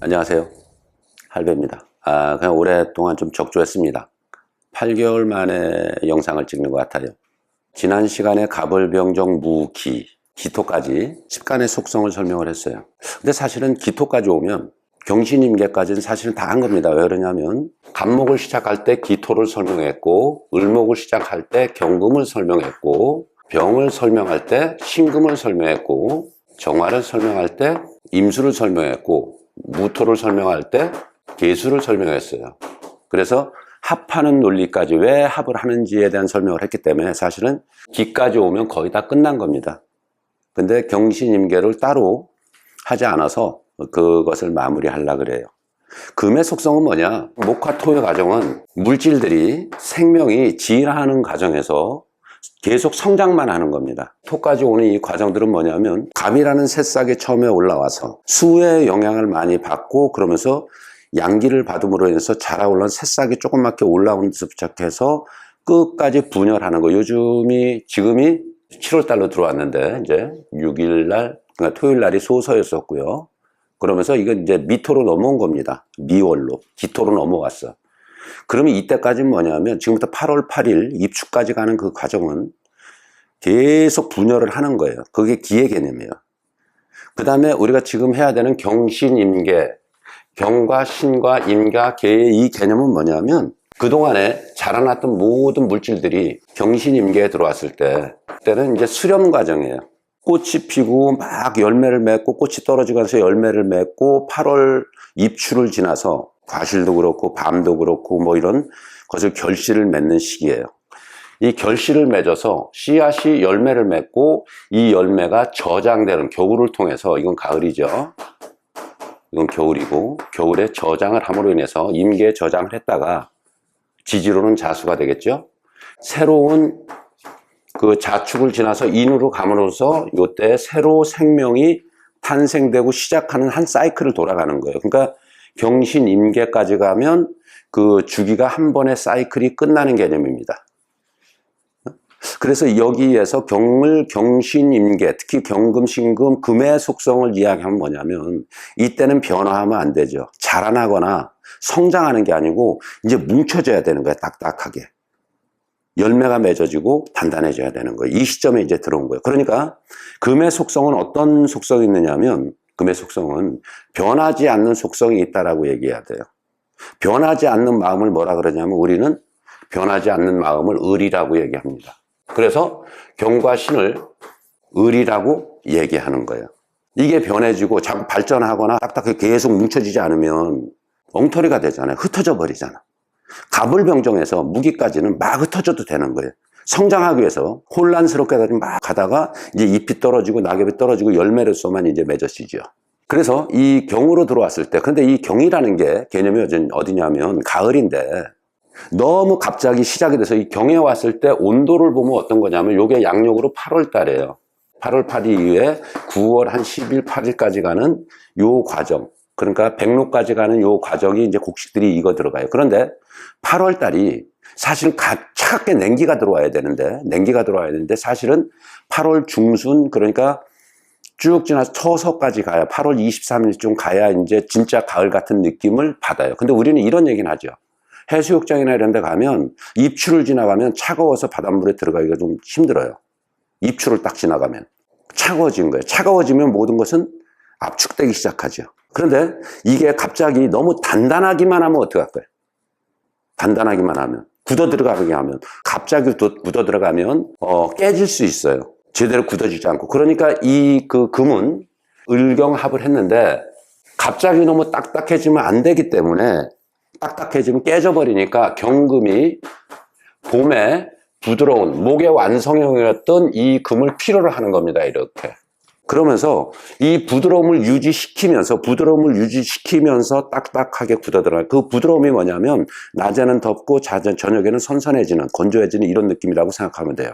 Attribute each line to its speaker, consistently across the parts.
Speaker 1: 안녕하세요. 할배입니다. 그냥 오랫동안 좀 적조했습니다. 8개월 만에 영상을 찍는 것 같아요. 지난 시간에 갑을병정 무기, 기토까지 10간의 속성을 설명을 했어요. 근데 사실은 기토까지 오면 경신임계까지는 사실은 다 한 겁니다. 왜 그러냐면 갑목을 시작할 때 기토를 설명했고, 을목을 시작할 때 경금을 설명했고, 병을 설명할 때 신금을 설명했고, 정화를 설명할 때 임수를 설명했고, 무토를 설명할 때 계수를 설명했어요. 그래서 합하는 논리까지 왜 합을 하는지에 대한 설명을 했기 때문에 사실은 기까지 오면 거의 다 끝난 겁니다. 근데 경신임계를 따로 하지 않아서 그것을 마무리하려고 그래요. 금의 속성은 뭐냐? 목화 토의 과정은 물질들이 생명이 진화하는 과정에서 계속 성장만 하는 겁니다. 토까지 오는 이 과정들은 뭐냐면 갑이라는 새싹이 처음에 올라와서 수의 영향을 많이 받고 그러면서 양기를 받음으로 인해서 자라올라온 새싹이 조그맣게 올라오는 데서 부착해서 끝까지 분열하는 거. 지금이 7월달로 들어왔는데 이제 6일날 그러니까 토요일날이 소서였었고요. 그러면서 이건 이제 미토로 넘어온 겁니다. 미월로 기토로 넘어왔어. 그러면 이때까지는 뭐냐면 지금부터 8월 8일 입추까지 가는 그 과정은 계속 분열을 하는 거예요. 그게 기의 개념이에요. 그 다음에 우리가 지금 해야 되는 경신임계, 경과 신과 임과 계의 이 개념은 뭐냐면 그동안에 자라났던 모든 물질들이 경신임계에 들어왔을 때 그때는 이제 수렴 과정이에요. 꽃이 피고 막 열매를 맺고 꽃이 떨어지면서 열매를 맺고 8월 입추를 지나서 과실도 그렇고 밤도 그렇고 뭐 이런 것을 결실을 맺는 시기예요. 이 결실을 맺어서 씨앗이 열매를 맺고 이 열매가 저장되는 겨울을 통해서 이건 가을이죠. 이건 겨울이고 겨울에 저장을 함으로 인해서 임계에 저장을 했다가 지지로는 자수가 되겠죠. 새로운 그 자축을 지나서 인으로 감으로써 이때 새로 생명이 탄생되고 시작하는 한 사이클을 돌아가는 거예요. 그러니까 경신임계까지 가면 그 주기가 한 번의 사이클이 끝나는 개념입니다. 그래서 여기에서 경신임계, 특히 경금, 신금, 금의 속성을 이야기하면 뭐냐면 이때는 변화하면 안 되죠. 자라나거나 성장하는 게 아니고 이제 뭉쳐져야 되는 거예요. 딱딱하게. 열매가 맺어지고 단단해져야 되는 거예요. 이 시점에 이제 들어온 거예요. 그러니까 금의 속성은 어떤 속성이 있느냐면 금의 속성은 변하지 않는 속성이 있다라고 얘기해야 돼요. 변하지 않는 마음을 뭐라 그러냐면 우리는 변하지 않는 마음을 을이라고 얘기합니다. 그래서 경과 신을 을이라고 얘기하는 거예요. 이게 변해지고 자꾸 발전하거나 딱딱하게 계속 뭉쳐지지 않으면 엉터리가 되잖아요. 흩어져 버리잖아. 갑을병정에서 무기까지는 막 흩어져도 되는 거예요. 성장하기 위해서 혼란스럽게 막 가다가 이제 잎이 떨어지고 낙엽이 떨어지고 열매로서만 이제 맺어지죠. 그래서 이 경으로 들어왔을 때, 근데 이 경이라는 게 개념이 어디냐면 가을인데 너무 갑자기 시작이 돼서 이 경에 왔을 때 온도를 보면 어떤 거냐면 이게 양력으로 8월 달이에요. 8월 8일 이후에 9월 한 10일, 8일까지 가는 요 과정. 그러니까 백로까지 가는 요 과정이 이제 곡식들이 익어 들어가요. 그런데 8월 달이 사실 차갑게 냉기가 들어와야 되는데 사실은 8월 중순 그러니까 쭉 지나서 처서까지 가야 8월 23일쯤 가야 이제 진짜 가을 같은 느낌을 받아요. 근데 우리는 이런 얘기는 하죠. 해수욕장이나 이런 데 가면 입추를 지나가면 차가워서 바닷물에 들어가기가 좀 힘들어요. 입추를 딱 지나가면 차가워진 거예요. 차가워지면 모든 것은 압축되기 시작하죠. 그런데 이게 갑자기 너무 단단하기만 하면 어떡할 거예요? 단단하기만 하면 굳어 들어가게 하면 갑자기 굳어 들어가면 깨질 수 있어요. 제대로 굳어지지 않고. 그러니까 이 그 금은 을경합을 했는데 갑자기 너무 딱딱해지면 안 되기 때문에 딱딱해지면 깨져버리니까 경금이 봄에 부드러운 목의 완성형이었던 이 금을 필요로 하는 겁니다. 이렇게. 그러면서 이 부드러움을 유지시키면서 딱딱하게 굳어들어가요. 그 부드러움이 뭐냐면 낮에는 덥고 저녁에는 선선해지는 건조해지는 이런 느낌이라고 생각하면 돼요.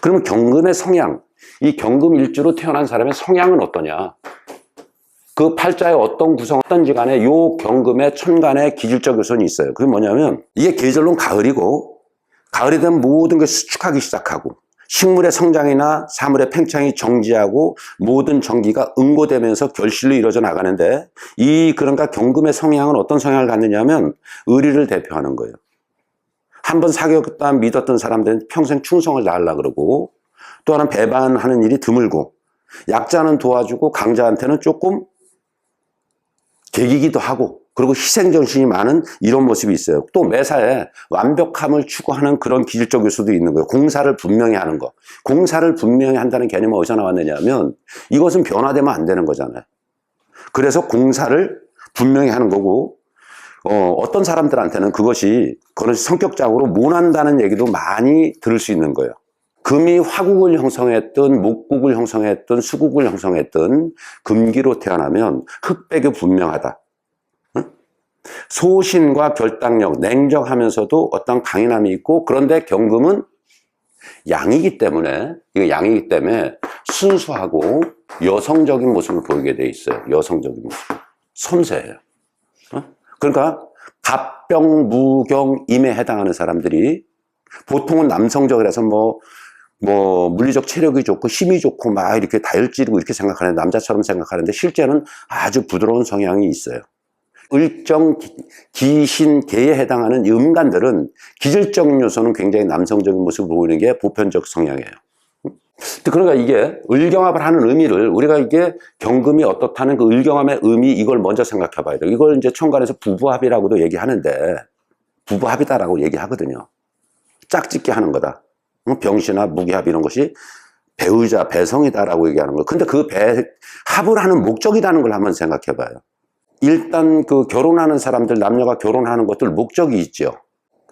Speaker 1: 그러면 경금의 성향, 이 경금 일주로 태어난 사람의 성향은 어떠냐? 그 팔자의 어떤 구성, 어떤지 간에 요 경금의 천간의 기질적 요소는 있어요. 그게 뭐냐면 이게 계절론 가을이고 가을이 되면 모든 게 수축하기 시작하고 식물의 성장이나 사물의 팽창이 정지하고 모든 전기가 응고되면서 결실로 이루어져 나가는데, 그러니까 경금의 성향은 어떤 성향을 갖느냐면 의리를 대표하는 거예요. 한번 사귀었다 믿었던 사람들은 평생 충성을 다하려고 그러고, 또 하나는 배반하는 일이 드물고, 약자는 도와주고 강자한테는 조금 개기기도 하고, 그리고 희생정신이 많은 이런 모습이 있어요. 또 매사에 완벽함을 추구하는 그런 기질적 요소도 있는 거예요. 공사를 분명히 하는 거. 공사를 분명히 한다는 개념은 어디서 나왔느냐 하면 이것은 변화되면 안 되는 거잖아요. 그래서 공사를 분명히 하는 거고, 어떤 사람들한테는 그것이 성격적으로 모난다는 얘기도 많이 들을 수 있는 거예요. 금이 화국을 형성했든 목국을 형성했든 수국을 형성했든 금기로 태어나면 흑백이 분명하다. 소신과 결단력, 냉정하면서도 어떤 강인함이 있고, 그런데 경금은 양이기 때문에, 순수하고 여성적인 모습을 보이게 돼 있어요. 여성적인 모습. 섬세해요. 그러니까 갑병, 무경, 임에 해당하는 사람들이 보통은 남성적이라서 물리적 체력이 좋고 힘이 좋고 막 이렇게 다혈질이고 이렇게 생각하는데, 남자처럼 생각하는데 실제는 아주 부드러운 성향이 있어요. 을정, 기신, 개에 해당하는 음간들은 기질적 요소는 굉장히 남성적인 모습을 보이는 게 보편적 성향이에요. 그러니까 이게 을경합을 하는 의미를, 우리가 이게 경금이 어떻다는 그 을경합의 의미, 이걸 먼저 생각해 봐야 돼요. 이걸 이제 천간에서 부부합이라고도 얘기하는데, 부부합이다라고 얘기하거든요. 짝짓기 하는 거다. 병시나 무기합 이런 것이 배우자, 배성이다라고 얘기하는 거예요. 근데 그 합을 하는 목적이라는 걸 한번 생각해 봐요. 일단 그 결혼하는 사람들, 남녀가 결혼하는 것들 목적이 있죠.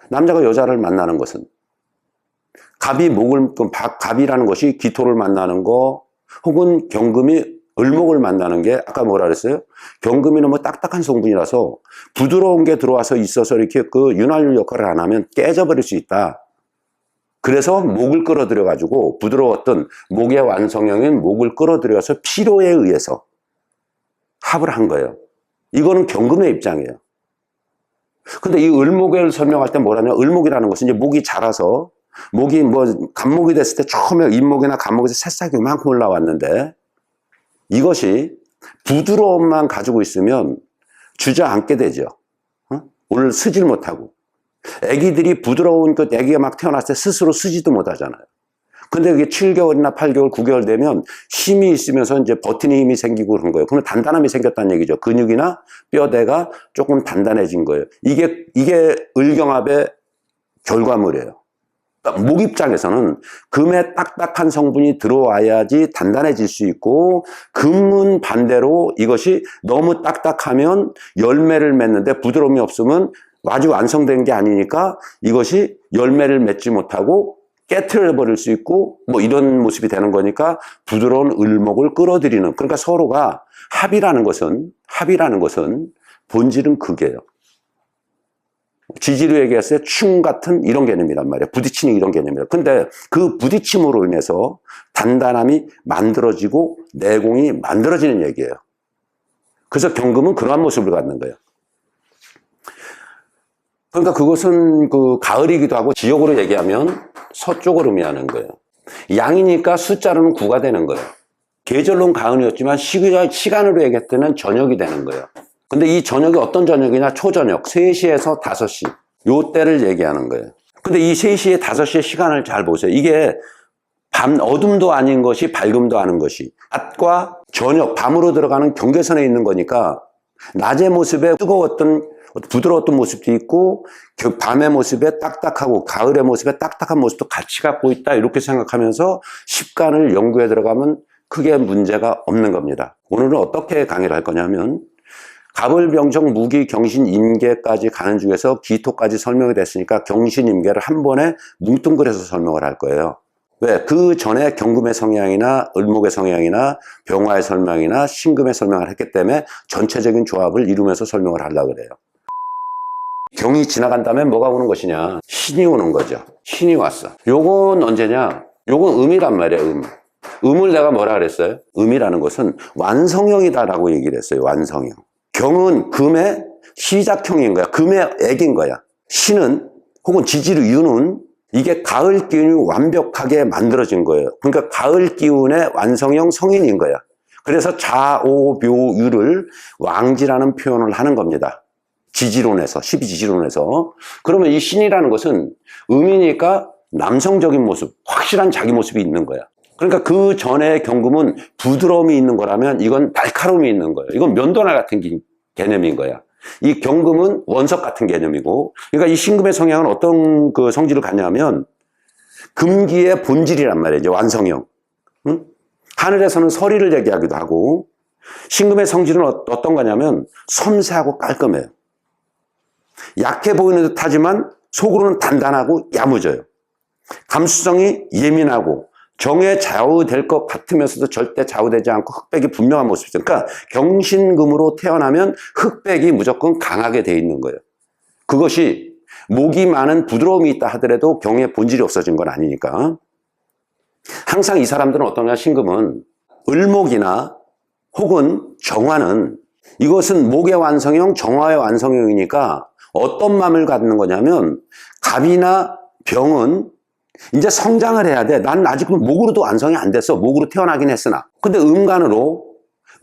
Speaker 1: 남자가 여자를 만나는 것은 갑이라는 것이 기토를 만나는 거, 혹은 경금이 을목을 만나는 게, 아까 뭐라 그랬어요? 경금이 너무 딱딱한 성분이라서 부드러운 게 들어와서 있어서 이렇게 그 윤활유 역할을 안 하면 깨져버릴 수 있다. 그래서 목을 끌어들여 가지고, 부드러웠던 목의 완성형인 목을 끌어들여서 피로에 의해서 합을 한 거예요. 이거는 경금의 입장이에요. 근데 이 을목을 설명할 때 뭐라냐, 을목이라는 것은 이제 목이 자라서, 목이 간목이 됐을 때 처음에 잇목이나 간목에서 새싹이 이만큼 올라왔는데, 이것이 부드러움만 가지고 있으면 주저앉게 되죠. 오늘 쓰질 못하고. 애기들이 부드러운 애기가 막 태어났을 때 스스로 쓰지도 못하잖아요. 근데 그게 7개월이나 8개월, 9개월 되면 힘이 있으면서 이제 버티는 힘이 생기고 그런 거예요. 그러면 단단함이 생겼다는 얘기죠. 근육이나 뼈대가 조금 단단해진 거예요. 이게 을경합의 결과물이에요. 그러니까 목 입장에서는 금의 딱딱한 성분이 들어와야지 단단해질 수 있고, 금은 반대로 이것이 너무 딱딱하면 열매를 맺는데 부드러움이 없으면 아직 완성된 게 아니니까 이것이 열매를 맺지 못하고 깨트려 버릴 수 있고, 이런 모습이 되는 거니까 부드러운 을목을 끌어들이는, 그러니까 서로가 합이라는 것은 본질은 그게요. 지지로 얘기했을 때 충 같은 이런 개념이란 말이에요. 부딪히는 이런 개념이에요. 근데 그 부딪힘으로 인해서 단단함이 만들어지고 내공이 만들어지는 얘기예요. 그래서 경금은 그러한 모습을 갖는 거예요. 그러니까 그것은 그 가을이기도 하고, 지역으로 얘기하면 서쪽을 의미하는 거예요. 양이니까 숫자로는 9가 되는 거예요. 계절로는 가을이었지만 시간으로 얘기할 때는 저녁이 되는 거예요. 근데 이 저녁이 어떤 저녁이냐, 초저녁 3시에서 5시 요 때를 얘기하는 거예요. 근데 이 3시에 5시의 시간을 잘 보세요. 이게 어둠도 아닌 것이 밝음도 아닌 것이, 낮과 저녁, 밤으로 들어가는 경계선에 있는 거니까, 낮의 모습에 뜨거웠던 부드러웠던 모습도 있고, 밤의 모습에 딱딱하고 가을의 모습에 딱딱한 모습도 같이 갖고 있다, 이렇게 생각하면서 십간을 연구해 들어가면 크게 문제가 없는 겁니다. 오늘은 어떻게 강의를 할 거냐면, 갑을병정 무기 경신 임계까지 가는 중에서 기토까지 설명이 됐으니까 경신 임계를 한 번에 뭉뚱그려서 설명을 할 거예요. 왜? 그 전에 경금의 성향이나 을목의 성향이나 병화의 설명이나 신금의 설명을 했기 때문에 전체적인 조합을 이루면서 설명을 하려고 그래요. 경이 지나간 다음에 뭐가 오는 것이냐? 신이 오는 거죠. 신이 왔어. 요건 언제냐? 요건 음이란 말이에요. 음을 내가 뭐라 그랬어요? 음이라는 것은 완성형이다라고 얘기를 했어요. 완성형. 경은 금의 시작형인 거야. 금의 액인 거야. 신은, 혹은 지지로 유는 이게 가을 기운이 완벽하게 만들어진 거예요. 그러니까 가을 기운의 완성형 성인인 거야. 그래서 좌오묘유를 왕지라는 표현을 하는 겁니다. 지지론에서, 12지지론에서. 그러면 이 신이라는 것은 음이니까 남성적인 모습, 확실한 자기 모습이 있는 거야. 그러니까 그 전에 경금은 부드러움이 있는 거라면 이건 날카로움이 있는 거예요. 이건 면도날 같은 개념인 거야. 이 경금은 원석 같은 개념이고, 그러니까 이 신금의 성향은 어떤 그 성질을 갖냐면 금기의 본질이란 말이죠. 완성형. 응? 하늘에서는 서리를 얘기하기도 하고, 신금의 성질은 어떤 거냐면 섬세하고 깔끔해요. 약해 보이는 듯 하지만 속으로는 단단하고 야무져요. 감수성이 예민하고 정에 좌우될 것 같으면서도 절대 좌우되지 않고 흑백이 분명한 모습이죠. 그러니까 경신금으로 태어나면 흑백이 무조건 강하게 돼 있는 거예요. 그것이 목이 많은 부드러움이 있다 하더라도 경의 본질이 없어진 건 아니니까. 항상 이 사람들은 어떠냐, 신금은 을목이나 혹은 정화는 이것은 목의 완성형, 정화의 완성형이니까 어떤 마음을 갖는 거냐면 갑이나 병은 이제 성장을 해야 돼. 난 아직 목으로도 완성이 안 됐어. 목으로 태어나긴 했으나. 근데 음간으로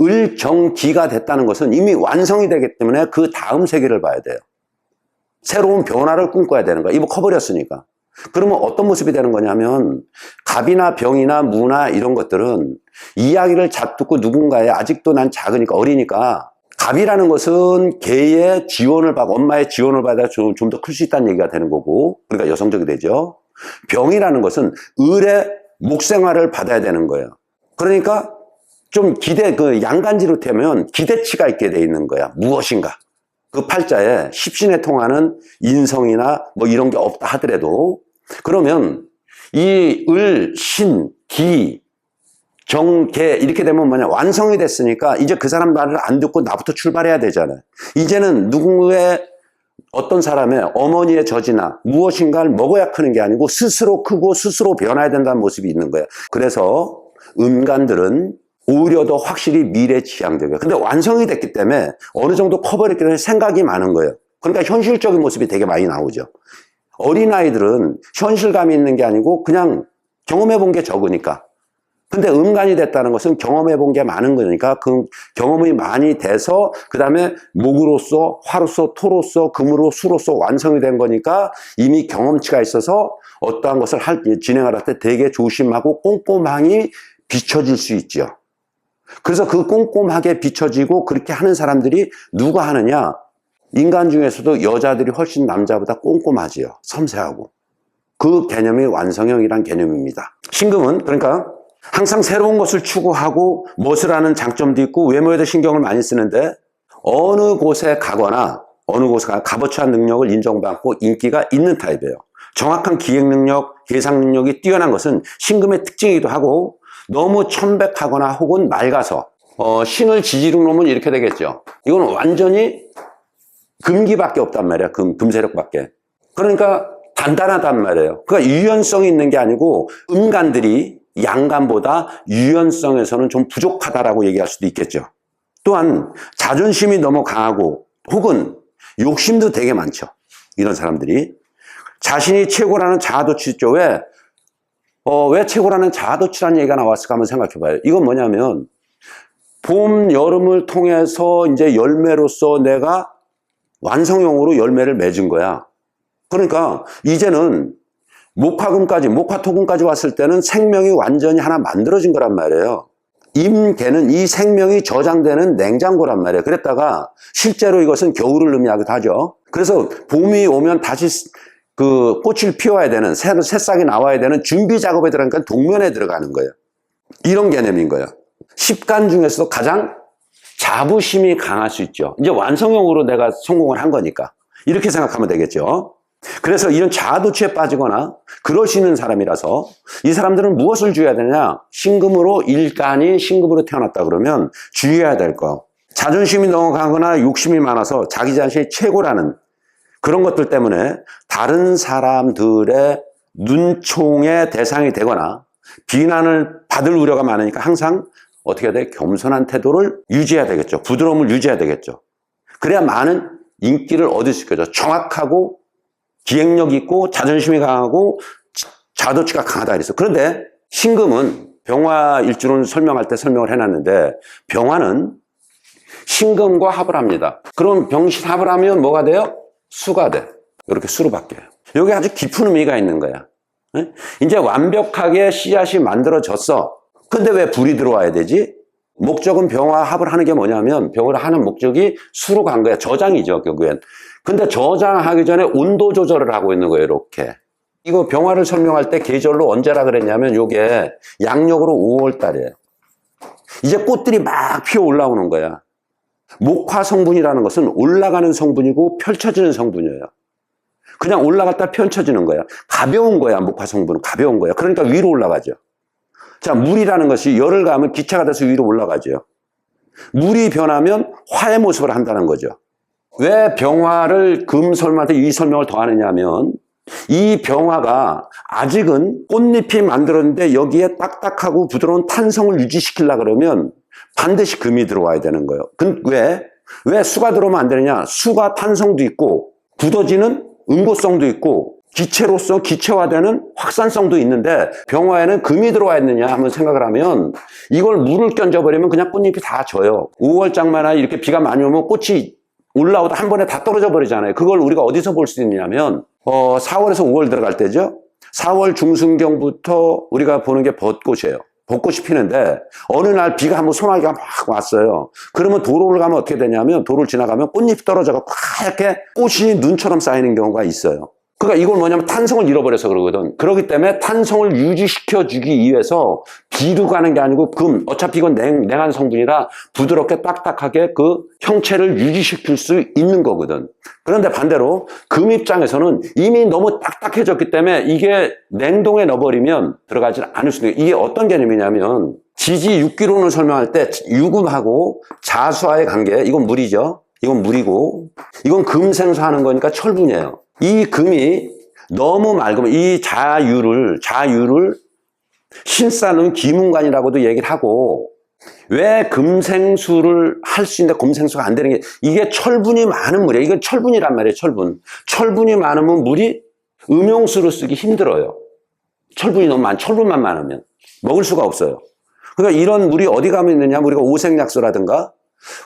Speaker 1: 을정기가 됐다는 것은 이미 완성이 되기 때문에 그 다음 세계를 봐야 돼요. 새로운 변화를 꿈꿔야 되는 거야. 이거 커버렸으니까. 그러면 어떤 모습이 되는 거냐면 갑이나 병이나 무나 이런 것들은 이야기를 잡듣고 누군가의 아직도 난 작으니까 어리니까 갑이라는 것은 개의 지원을 받고 엄마의 지원을 받아 좀 더 클 수 있다는 얘기가 되는 거고, 그러니까 여성적이 되죠. 병이라는 것은 을의 목생활을 받아야 되는 거예요. 그러니까 좀 그 양간지로 되면 기대치가 있게 돼 있는 거야. 무엇인가. 그 팔자에 십신에 통하는 인성이나 뭐 이런 게 없다 하더라도, 그러면 이 을, 신, 기, 정, 개 이렇게 되면 뭐냐, 완성이 됐으니까 이제 그 사람 말을 안 듣고 나부터 출발해야 되잖아요. 이제는 누구의 어떤 사람의 어머니의 젖이나 무엇인가를 먹어야 크는 게 아니고 스스로 크고 스스로 변화해야 된다는 모습이 있는 거예요. 그래서 음간들은 오히려 더 확실히 미래지향적이에요. 근데 완성이 됐기 때문에 어느 정도 커버했기 때문에 생각이 많은 거예요. 그러니까 현실적인 모습이 되게 많이 나오죠. 어린아이들은 현실감이 있는 게 아니고 그냥 경험해 본 게 적으니까. 근데 음간이 됐다는 것은 경험해 본 게 많은 거니까 그 경험이 많이 돼서 그 다음에 목으로서 화로서 토로서 금으로 수로서 완성이 된 거니까 이미 경험치가 있어서 어떠한 것을 진행할 때 되게 조심하고 꼼꼼하게 비춰질 수 있죠. 그래서 그 꼼꼼하게 비춰지고 그렇게 하는 사람들이 누가 하느냐? 인간 중에서도 여자들이 훨씬 남자보다 꼼꼼하지요. 섬세하고. 그 개념이 완성형이란 개념입니다. 신금은 그러니까 항상 새로운 것을 추구하고 멋을 하는 장점도 있고 외모에도 신경을 많이 쓰는데 어느 곳에 가거나 어느 곳에 가 값어치한 능력을 인정받고 인기가 있는 타입이에요. 정확한 기획 능력, 계산 능력이 뛰어난 것은 신금의 특징이기도 하고 너무 천백하거나 혹은 맑아서 신을 지지로 놓으면 이렇게 되겠죠. 이건 완전히 금기밖에 없단 말이야. 금세력밖에. 그러니까 단단하단 말이에요. 그러니까 유연성이 있는 게 아니고 음간들이 양간보다 유연성에서는 좀 부족하다라고 얘기할 수도 있겠죠. 또한 자존심이 너무 강하고 혹은 욕심도 되게 많죠. 이런 사람들이. 자신이 최고라는 자아도취 있죠. 왜 최고라는 자아도취라는 얘기가 나왔을까 한번 생각해 봐요. 이건 뭐냐면 봄, 여름을 통해서 이제 열매로서 내가 완성형으로 열매를 맺은 거야. 그러니까 이제는 목화금까지, 목화토금까지 왔을 때는 생명이 완전히 하나 만들어진 거란 말이에요. 임계는 이 생명이 저장되는 냉장고란 말이에요. 그랬다가 실제로 이것은 겨울을 의미하기도 하죠. 그래서 봄이 오면 다시 그 꽃을 피워야 되는, 새싹이 나와야 되는 준비 작업에 들어가니까 동면에 들어가는 거예요. 이런 개념인 거예요. 십간 중에서도 가장 자부심이 강할 수 있죠. 이제 완성형으로 내가 성공을 한 거니까. 이렇게 생각하면 되겠죠. 그래서 이런 자아도취에 빠지거나 그러시는 사람이라서 이 사람들은 무엇을 주의해야 되냐? 신금으로 일간이 신금으로 태어났다 그러면 주의해야 될 거. 자존심이 너무 강하거나 욕심이 많아서 자기 자신이 최고라는 그런 것들 때문에 다른 사람들의 눈총의 대상이 되거나 비난을 받을 우려가 많으니까 항상 어떻게 해야 돼? 겸손한 태도를 유지해야 되겠죠. 부드러움을 유지해야 되겠죠. 그래야 많은 인기를 얻을 수 있겠죠. 정확하고 기획력 있고 자존심이 강하고 자도치가 강하다 그랬어. 그런데 신금은 병화 일주는 설명할 때 설명을 해놨는데 병화는 신금과 합을 합니다. 그럼 병신 합을 하면 뭐가 돼요? 수가 돼. 이렇게 수로 바뀌어요. 여기 아주 깊은 의미가 있는 거야. 네? 이제 완벽하게 씨앗이 만들어졌어. 근데 왜 불이 들어와야 되지? 목적은 병화 합을 하는 게 뭐냐면 병을 하는 목적이 수로 간 거야. 저장이죠, 결국엔. 근데 저장하기 전에 온도 조절을 하고 있는 거예요, 이렇게. 이거 병화를 설명할 때 계절로 언제라 그랬냐면 요게 양력으로 5월 달이에요. 이제 꽃들이 막 피어 올라오는 거야. 목화 성분이라는 것은 올라가는 성분이고 펼쳐지는 성분이에요. 그냥 올라갔다 펼쳐지는 거야. 가벼운 거야, 목화 성분은. 가벼운 거야. 그러니까 위로 올라가죠. 자, 물이라는 것이 열을 가하면 기체가 돼서 위로 올라가죠. 물이 변하면 화의 모습을 한다는 거죠. 왜 병화를 금설마한테 이 설명을 더 하느냐면 이 병화가 아직은 꽃잎이 만들었는데 여기에 딱딱하고 부드러운 탄성을 유지시키려고 그러면 반드시 금이 들어와야 되는 거예요. 왜 수가 들어오면 안 되느냐? 수가 탄성도 있고 굳어지는 응고성도 있고 기체로서 기체화되는 확산성도 있는데 병화에는 금이 들어와 있느냐 한번 생각을 하면 이걸 물을 끼얹어버리면 그냥 꽃잎이 다 져요. 5월장마다 이렇게 비가 많이 오면 꽃이 올라오다 한 번에 다 떨어져 버리잖아요. 그걸 우리가 어디서 볼 수 있느냐면 4월에서 5월 들어갈 때죠. 4월 중순경부터 우리가 보는 게 벚꽃이에요. 벚꽃이 피는데 어느 날 비가 한번 소나기가 막 왔어요. 그러면 도로를 가면 어떻게 되냐면 도로를 지나가면 꽃잎이 떨어져서 하얗게 꽃이 눈처럼 쌓이는 경우가 있어요. 그러니까 이걸 뭐냐면 탄성을 잃어버려서 그러거든. 그렇기 때문에 탄성을 유지시켜주기 위해서 비로 가는 게 아니고 금, 어차피 이건 냉한 성분이라 부드럽게 딱딱하게 그 형체를 유지시킬 수 있는 거거든. 그런데 반대로 금 입장에서는 이미 너무 딱딱해졌기 때문에 이게 냉동에 넣어버리면 들어가지 않을 수 있는 거예요. 이게 어떤 개념이냐면 지지 육기론을 설명할 때 유금하고 자수와의 관계, 이건 물이죠. 이건 물이고 이건 금생수하는 거니까 철분이에요. 이 금이 너무 맑으면 이 자유를 신사는 기문관이라고도 얘기를 하고 왜 금생수를 할 수 있는데 금생수가 안 되는 게 이게 철분이 많은 물이에요. 이건 철분이란 말이에요. 철분이 많으면 물이 음용수로 쓰기 힘들어요. 철분이 너무 철분만 많으면 먹을 수가 없어요. 그러니까 이런 물이 어디 가면 있느냐, 우리가 오색약수라든가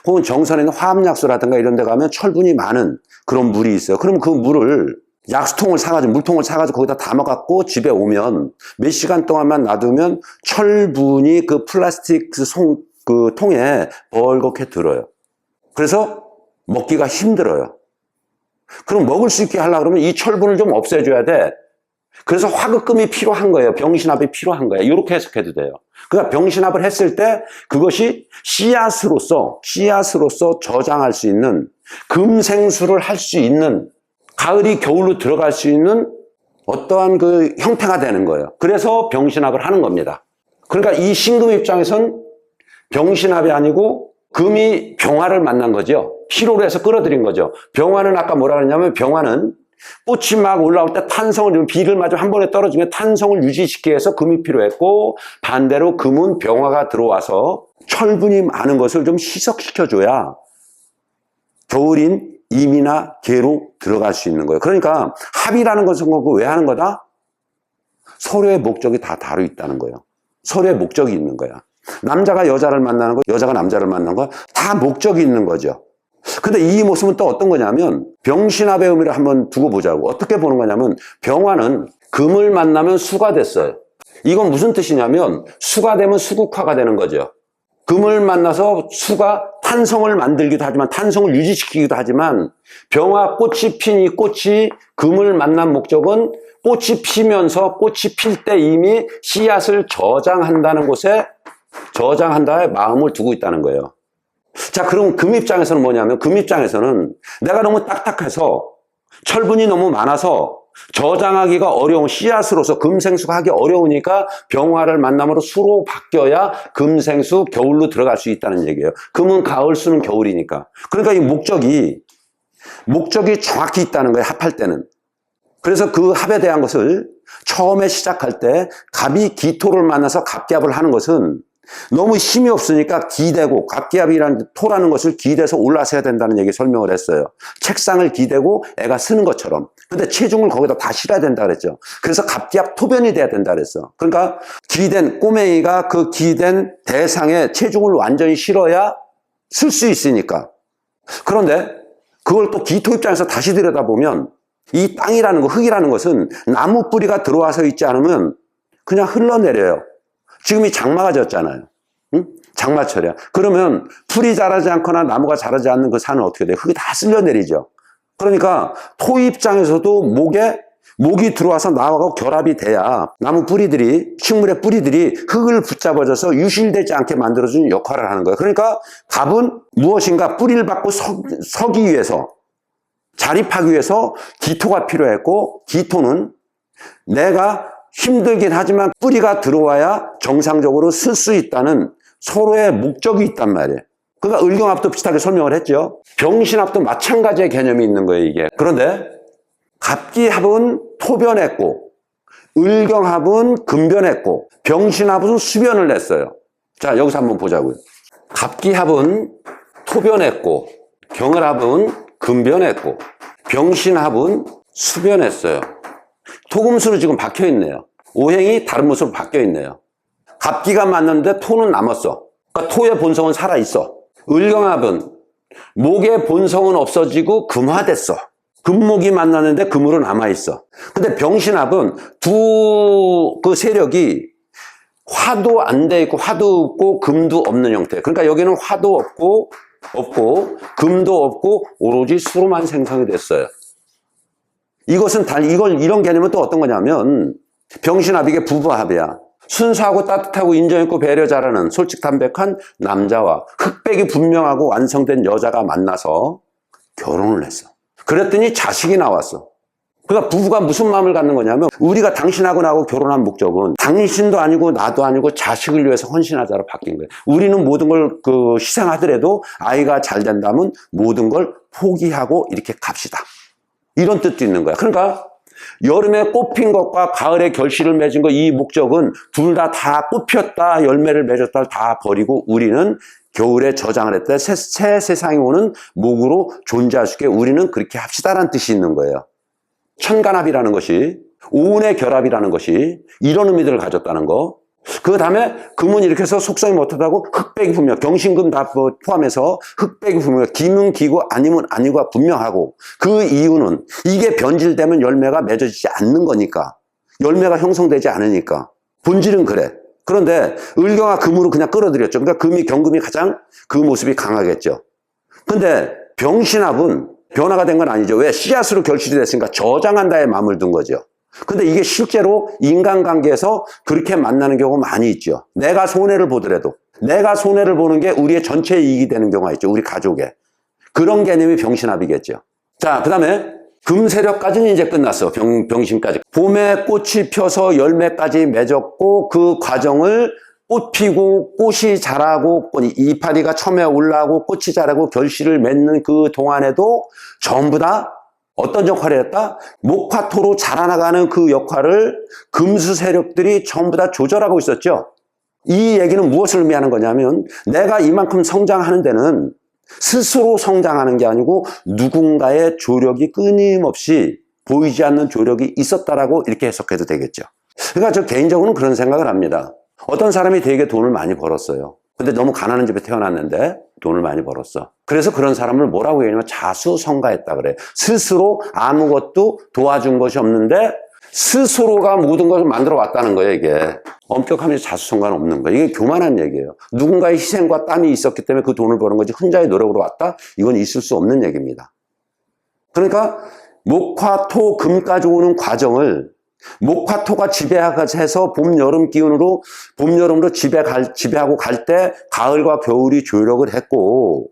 Speaker 1: 혹은 정선에 있는 화합약수라든가 이런 데 가면 철분이 많은 그런 물이 있어요. 그럼 그 물을 약수통을 사가지고 물통을 사가지고 거기다 담아갖고 집에 오면 몇 시간 동안만 놔두면 철분이 그 플라스틱 그 통에 벌겋게 들어요. 그래서 먹기가 힘들어요. 그럼 먹을 수 있게 하려고 그러면 이 철분을 좀 없애줘야 돼. 그래서 화극금이 필요한 거예요. 병신합이 필요한 거예요. 이렇게 해석해도 돼요. 그러니까 병신합을 했을 때 그것이 씨앗으로서 저장할 수 있는 금생수를 할 수 있는 가을이 겨울로 들어갈 수 있는 어떠한 그 형태가 되는 거예요. 그래서 병신합을 하는 겁니다. 그러니까 이 신금 입장에선 병신합이 아니고 금이 병화를 만난 거죠. 피로로 해서 끌어들인 거죠. 병화는 아까 뭐라 그랬냐면 병화는 꽃이 막 올라올 때 탄성을, 비를 맞으면 한 번에 떨어지면 탄성을 유지시키기 위해서 금이 필요했고 반대로 금은 병화가 들어와서 철분이 많은 것을 좀 희석시켜줘야 겨울인 임이나 개로 들어갈 수 있는 거예요. 그러니까 합이라는 것은 왜 하는 거다? 서로의 목적이 다 다르 있다는 거예요. 서로의 목적이 있는 거야. 남자가 여자를 만나는 거, 여자가 남자를 만나는 거 다 목적이 있는 거죠. 근데 이 모습은 또 어떤 거냐면 병신합의 의미를 한번 두고 보자고. 어떻게 보는 거냐면 병화는 금을 만나면 수가 됐어요. 이건 무슨 뜻이냐면 수가 되면 수국화가 되는 거죠. 금을 만나서 수가 탄성을 만들기도 하지만 탄성을 유지시키기도 하지만 병화 꽃이 핀 이 꽃이 금을 만난 목적은 꽃이 피면서 꽃이 필 때 이미 씨앗을 저장한다는 곳에 저장한다의 마음을 두고 있다는 거예요. 자, 그럼 금 입장에서는 뭐냐면 금 입장에서는 내가 너무 딱딱해서 철분이 너무 많아서 저장하기가 어려운 씨앗으로서 금생수가 하기 어려우니까 병화를 만남으로 수로 바뀌어야 금생수 겨울로 들어갈 수 있다는 얘기예요. 금은 가을, 수는 겨울이니까. 그러니까 이 목적이 정확히 있다는 거예요. 합할 때는. 그래서 그 합에 대한 것을 처음에 시작할 때 갑이 기토를 만나서 갑기합을 하는 것은 너무 힘이 없으니까 기대고, 갑기압이라는 토라는 것을 기대서 올라서야 된다는 얘기 설명을 했어요. 책상을 기대고 애가 쓰는 것처럼. 근데 체중을 거기다 다 실어야 된다 그랬죠. 그래서 갑기압 토변이 돼야 된다 그랬어. 그러니까 기댄 꼬맹이가 그 기댄 대상에 체중을 완전히 실어야 쓸 수 있으니까. 그런데 그걸 또 기토 입장에서 다시 들여다보면 이 땅이라는 거, 흙이라는 것은 나무 뿌리가 들어와서 있지 않으면 그냥 흘러내려요. 지금이 장마가 졌잖아요. 응? 장마철이야. 그러면 풀이 자라지 않거나 나무가 자라지 않는 그 산은 어떻게 돼요? 흙이 다 쓸려내리죠. 그러니까 토 입장에서도 목이 들어와서 나하고 결합이 돼야 나무 뿌리들이, 식물의 뿌리들이 흙을 붙잡아줘서 유실되지 않게 만들어주는 역할을 하는 거예요. 그러니까 갑은 무엇인가 뿌리를 받고 서기 위해서, 자립하기 위해서 기토가 필요했고, 기토는 내가 힘들긴 하지만 뿌리가 들어와야 정상적으로 쓸 수 있다는 서로의 목적이 있단 말이에요. 그러니까 을경합도 비슷하게 설명을 했죠. 병신합도 마찬가지의 개념이 있는 거예요, 이게. 그런데 갑기합은 토변했고, 을경합은 금변했고, 병신합은 수변을 냈어요. 자, 여기서 한번 보자고요. 갑기합은 토변했고, 경을합은 금변했고, 병신합은 수변했어요. 토금수로 지금 박혀 있네요. 오행이 다른 모습으로 바뀌어 있네요. 갑기가 맞는데 토는 남았어. 그러니까 토의 본성은 살아있어. 을경합은 목의 본성은 없어지고 금화됐어. 금목이 만났는데 금으로 남아있어. 근데 병신합은 두 그 세력이 화도 안 돼 있고 화도 없고 금도 없는 형태. 그러니까 여기는 화도 없고 금도 없고 오로지 수로만 생성이 됐어요. 이것은 이런 개념은 또 어떤 거냐면 병신합, 이게 부부합이야. 순수하고 따뜻하고 인정있고 배려 잘하는 솔직 담백한 남자와 흑백이 분명하고 완성된 여자가 만나서 결혼을 했어. 그랬더니 자식이 나왔어. 그러니까 부부가 무슨 마음을 갖는 거냐면 우리가 당신하고 나하고 결혼한 목적은 당신도 아니고 나도 아니고 자식을 위해서 헌신하자로 바뀐 거예요. 우리는 모든 걸 희생하더라도 아이가 잘 된다면 모든 걸 포기하고 이렇게 갑시다. 이런 뜻도 있는 거야. 그러니까 여름에 꽃핀 것과 가을에 결실을 맺은 것, 이 목적은 둘 다 꽃폈다, 열매를 맺었다 다 버리고 우리는 겨울에 저장을 했다. 새 세상이 오는 목으로 존재할 수 있게 우리는 그렇게 합시다라는 뜻이 있는 거예요. 천간합이라는 것이, 오운의 결합이라는 것이 이런 의미들을 가졌다는 거. 그 다음에 금은 이렇게 해서 속성이 못하다고 흑백이 분명, 경신금 다 포함해서 흑백이 분명, 기는 기고 아니면 아니고가 분명하고, 그 이유는 이게 변질되면 열매가 맺어지지 않는 거니까, 열매가 형성되지 않으니까. 본질은 그래. 그런데 을경화 금으로 그냥 끌어들였죠. 그러니까 경금이 가장 그 모습이 강하겠죠. 근데 병신합은 변화가 된 건 아니죠. 왜? 씨앗으로 결실이 됐으니까 저장한다에 마음을 둔 거죠. 근데 이게 실제로 인간관계에서 그렇게 만나는 경우가 많이 있죠. 내가 손해를 보더라도, 내가 손해를 보는 게 우리의 전체 이익이 되는 경우가 있죠. 우리 가족에. 그런 개념이 병신합이겠죠. 자, 그 다음에 금세력까지는 이제 끝났어. 병신까지. 봄에 꽃이 펴서 열매까지 맺었고, 그 과정을 꽃 피고 꽃이 자라고 이파리가 처음에 올라오고 꽃이 자라고 결실을 맺는 그 동안에도 전부 다 어떤 역할을 했다? 목화토로 자라나가는 그 역할을 금수 세력들이 전부 다 조절하고 있었죠. 이 얘기는 무엇을 의미하는 거냐면 내가 이만큼 성장하는 데는 스스로 성장하는 게 아니고 누군가의 조력이 끊임없이 보이지 않는 조력이 있었다라고 이렇게 해석해도 되겠죠. 그러니까 저 개인적으로는 그런 생각을 합니다. 어떤 사람이 되게 돈을 많이 벌었어요. 근데 너무 가난한 집에 태어났는데 돈을 많이 벌었어. 그래서 그런 사람을 뭐라고 얘기하냐면 자수성가했다 그래. 스스로 아무것도 도와준 것이 없는데 스스로가 모든 것을 만들어 왔다는 거예요, 이게. 엄격하면 자수성가는 없는 거예요. 이게 교만한 얘기예요. 누군가의 희생과 땀이 있었기 때문에 그 돈을 버는 거지 혼자의 노력으로 왔다? 이건 있을 수 없는 얘기입니다. 그러니까 목화, 토, 금까지 오는 과정을 목화토가 지배해서 봄, 여름 기운으로, 봄, 여름으로 지배하고 갈 때 가을과 겨울이 조력을 했고,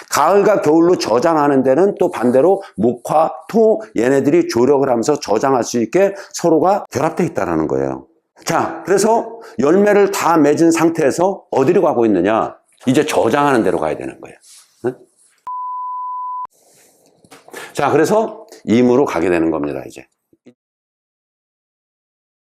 Speaker 1: 가을과 겨울로 저장하는 데는 또 반대로 목화, 토, 얘네들이 조력을 하면서 저장할 수 있게 서로가 결합되어 있다는 거예요. 자, 그래서 열매를 다 맺은 상태에서 어디로 가고 있느냐? 이제 저장하는 데로 가야 되는 거예요. 응? 자, 그래서 임으로 가게 되는 겁니다, 이제.